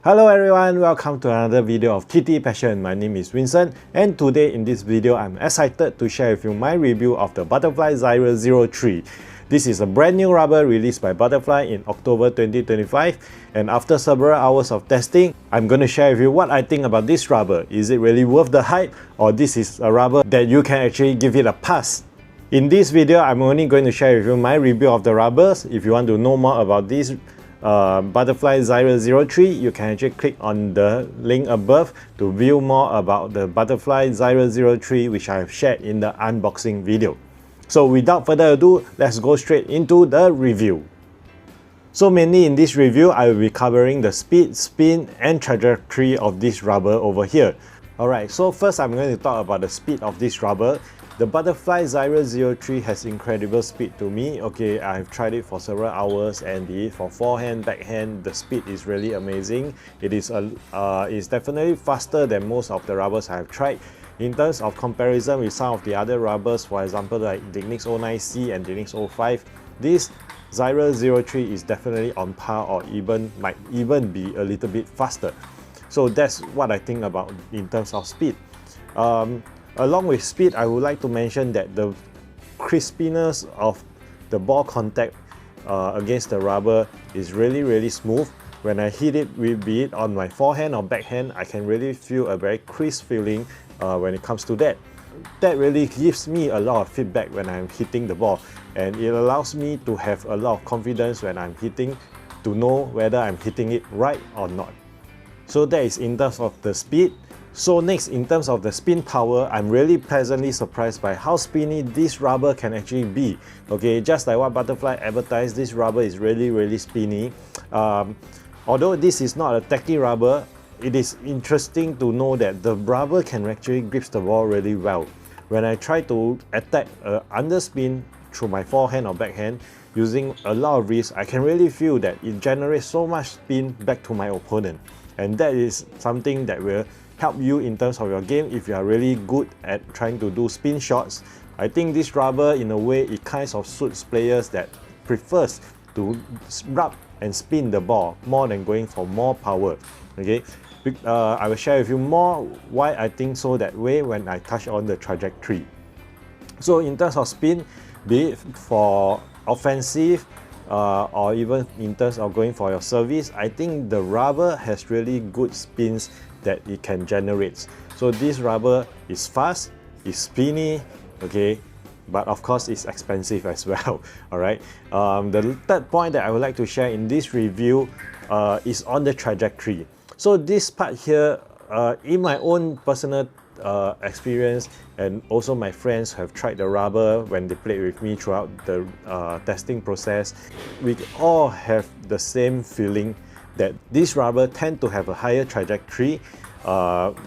Hello everyone, welcome to another video of TT Passion. My name is Winson, and today in this video I'm excited to share with you my review of the Butterfly Zyre 03. This is a brand new rubber released by Butterfly in October 2025, and after several hours of testing, I'm going to share with you what I think about this rubber. Is it really worth the hype, or this is a rubber that you can actually give it a pass? In this video, I'm only going to share with you my review of the rubbers. If you want to know more about this Butterfly Zyre 03, you can actually click on the link above to view more about the Butterfly Zyre 03, which I have shared in the unboxing video. So without further ado, let's go straight into the review. So mainly in this review, I will be covering the speed, spin and trajectory of this rubber over here. Alright, so first I'm going to talk about the speed of this rubber. The Butterfly Zyre 03 has incredible speed to me. Okay, I've tried it for several hours, and be it for forehand, backhand, the speed is really amazing. It is it's definitely faster than most of the rubbers I've tried. In terms of comparison with some of the other rubbers, for example like the Nix 09C and the Nix 05, this Zyre 03 is definitely on par, or might even be a little bit faster. So that's what I think about in terms of speed. Along with speed, I would like to mention that the crispiness of the ball contact against the rubber is really smooth. When I hit it, be it on my forehand or backhand, I can really feel a very crisp feeling when it comes to that. That really gives me a lot of feedback when I'm hitting the ball, and it allows me to have a lot of confidence when I'm hitting, to know whether I'm hitting it right or not. So that is in terms of the speed. So next, in terms of the spin power, I'm really pleasantly surprised by how spinny this rubber can actually be. Okay, just like what Butterfly advertised, this rubber is really spinny. Although this is not a tacky rubber, it is interesting to know that the rubber can actually grip the ball really well. When I try to attack underspin through my forehand or backhand using a lot of wrist, I can really feel that it generates so much spin back to my opponent. And that is something that will help you in terms of your game if you are really good at trying to do spin shots. I think this rubber, in a way, it kind of suits players that prefers to rub and spin the ball more than going for more power. Okay, I will share with you more why I think so that way when I touch on the trajectory. So in terms of spin, be it for offensive or even in terms of going for your service, I think the rubber has really good spins that it can generate. So this rubber is fast, is spinny, okay, but of course it's expensive as well. Alright, the third point that I would like to share in this review is on the trajectory. So this part here, in my own personal experience, and also my friends have tried the rubber when they played with me throughout the testing process, we all have the same feeling that this rubber tend to have a higher trajectory,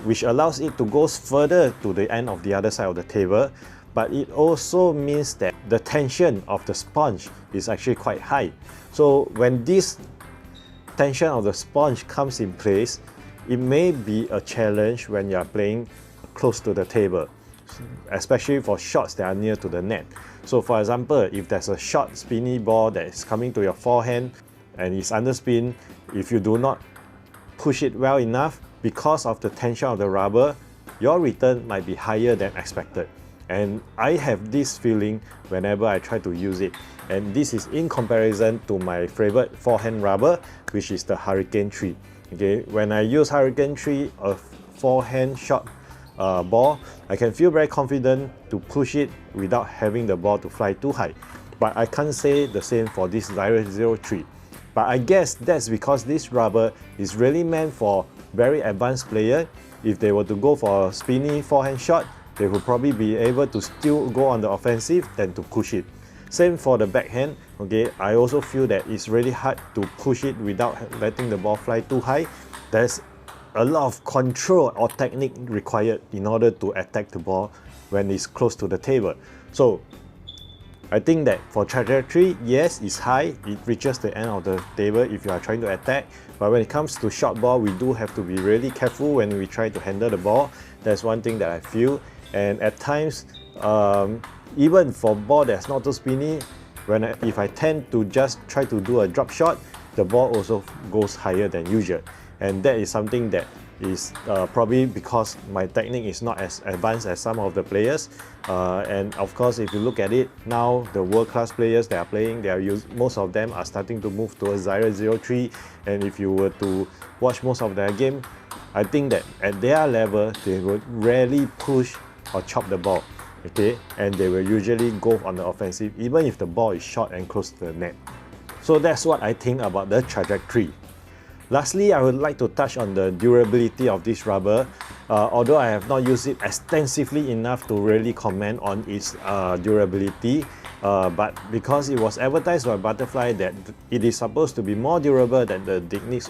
which allows it to go further to the end of the other side of the table, but it also means that the tension of the sponge is actually quite high. So when this tension of the sponge comes in place, it may be a challenge when you are playing close to the table, especially for shots that are near to the net. So for example, if there's a short spinny ball that is coming to your forehand and it's underspin, if you do not push it well enough, because of the tension of the rubber, your return might be higher than expected. And I have this feeling whenever I try to use it. And this is in comparison to my favorite forehand rubber, which is the Hurricane 3. Okay, when I use Hurricane 3, a forehand shot ball, I can feel very confident to push it without having the ball to fly too high. But I can't say the same for this Zyre 03. But I guess that's because this rubber is really meant for very advanced players. If they were to go for a spinny forehand shot, they will probably be able to still go on the offensive than to push it. Same for the backhand. Okay, I also feel that it's really hard to push it without letting the ball fly too high. There's a lot of control or technique required in order to attack the ball when it's close to the table. So I think that for trajectory, yes, it's high, it reaches the end of the table if you are trying to attack, but when it comes to short ball, we do have to be really careful when we try to handle the ball. That's one thing that I feel. And at times, even for ball that's not too spinny, if I tend to just try to do a drop shot, the ball also goes higher than usual. and that is something that is probably because my technique is not as advanced as some of the players, and of course if you look at it now, the world-class players that are playing, most of them are starting to move towards Zyre 03, and if you were to watch most of their game, I think that at their level they would rarely push or chop the ball, okay, and they will usually go on the offensive even if the ball is short and close to the net. So that's what I think about the trajectory. Lastly, I would like to touch on the durability of this rubber. Although I have not used it extensively enough to really comment on its durability, but because it was advertised by Butterfly that it is supposed to be more durable than the Technics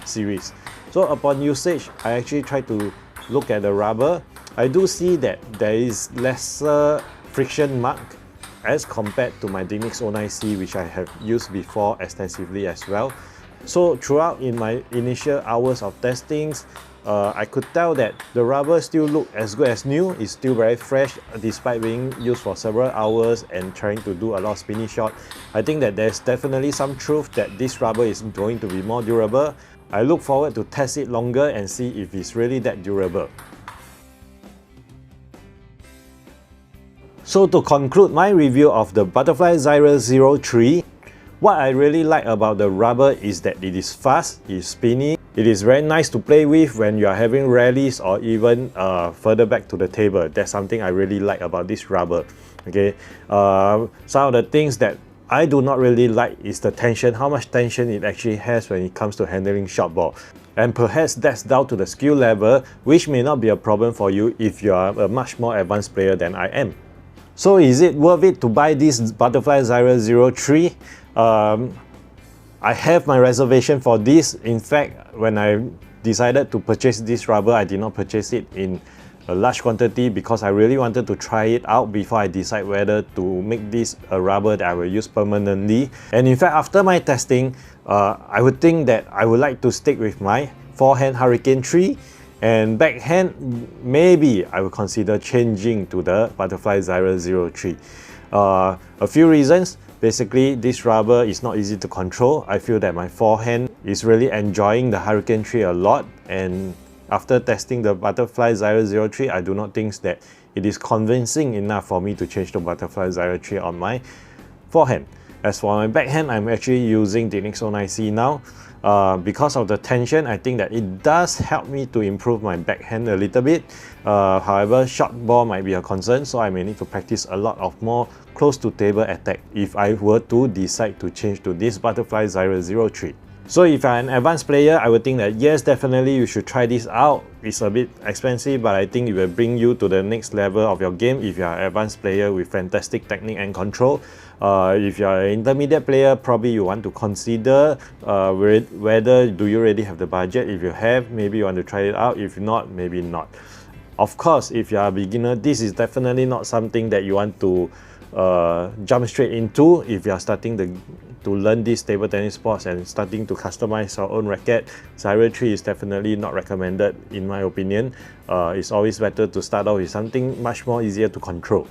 series. So upon usage, I actually try to look at the rubber. I do see that there is lesser friction mark as compared to my Technics 09C, which I have used before extensively as well. So throughout in my initial hours of testings, I could tell that the rubber still look as good as new. It's still very fresh despite being used for several hours and trying to do a lot of spinny shot. I think that there's definitely some truth that this rubber is going to be more durable. I look forward to test it longer and see if it's really that durable. So to conclude my review of the Butterfly Zyre 03, what I really like about the rubber is that it is fast, it's spinny, it is very nice to play with when you are having rallies or even further back to the table. That's something I really like about this rubber. Okay, some of the things that I do not really like is the tension, how much tension it actually has when it comes to handling short ball. And perhaps that's down to the skill level, which may not be a problem for you if you are a much more advanced player than I am. So is it worth it to buy this Butterfly Zyre 03? I have my reservation for this. In fact, when I decided to purchase this rubber, I did not purchase it in a large quantity because I really wanted to try it out before I decide whether to make this a rubber that I will use permanently. And in fact, after my testing, I would think that I would like to stick with my forehand Hurricane 3, and backhand, maybe I will consider changing to the Butterfly Zyre 03. A few reasons. Basically, this rubber is not easy to control. I feel that my forehand is really enjoying the Hurricane 3 a lot, and after testing the Butterfly Zyre 03, I do not think that it is convincing enough for me to change to Butterfly Zyre 3 on my forehand. As for my backhand, I'm actually using Technics 09C now. Because of the tension, I think that it does help me to improve my backhand a little bit. However, short ball might be a concern, so I may need to practice a lot of more close to table attack if I were to decide to change to this Butterfly Zyre 03. So if you're an advanced player, I would think that yes, definitely you should try this out. It's a bit expensive, but I think it will bring you to the next level of your game if you're an advanced player with fantastic technique and control. If you're an intermediate player, probably you want to consider whether do you already have the budget. If you have, maybe you want to try it out. If not, maybe not. Of course, if you're a beginner, this is definitely not something that you want to jump straight into. If you are starting to learn these table tennis sports and starting to customize your own racket, Zyre 3 is definitely not recommended in my opinion. It's always better to start off with something much more easier to control.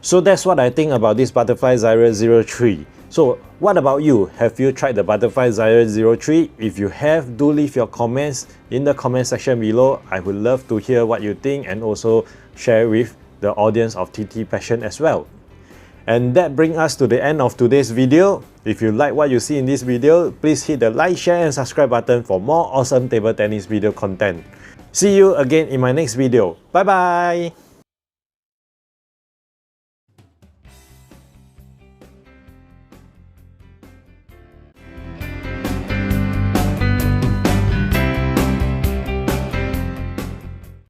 So that's what I think about this Butterfly Zyre 03. So what about you? Have you tried the Butterfly Zyre 03? If you have, do leave your comments in the comment section below. I would love to hear what you think and also share with the audience of TT Passion as well. And that brings us to the end of today's video. If you like what you see in this video, please hit the like, share and subscribe button for more awesome table tennis video content. See you again in my next video. Bye bye!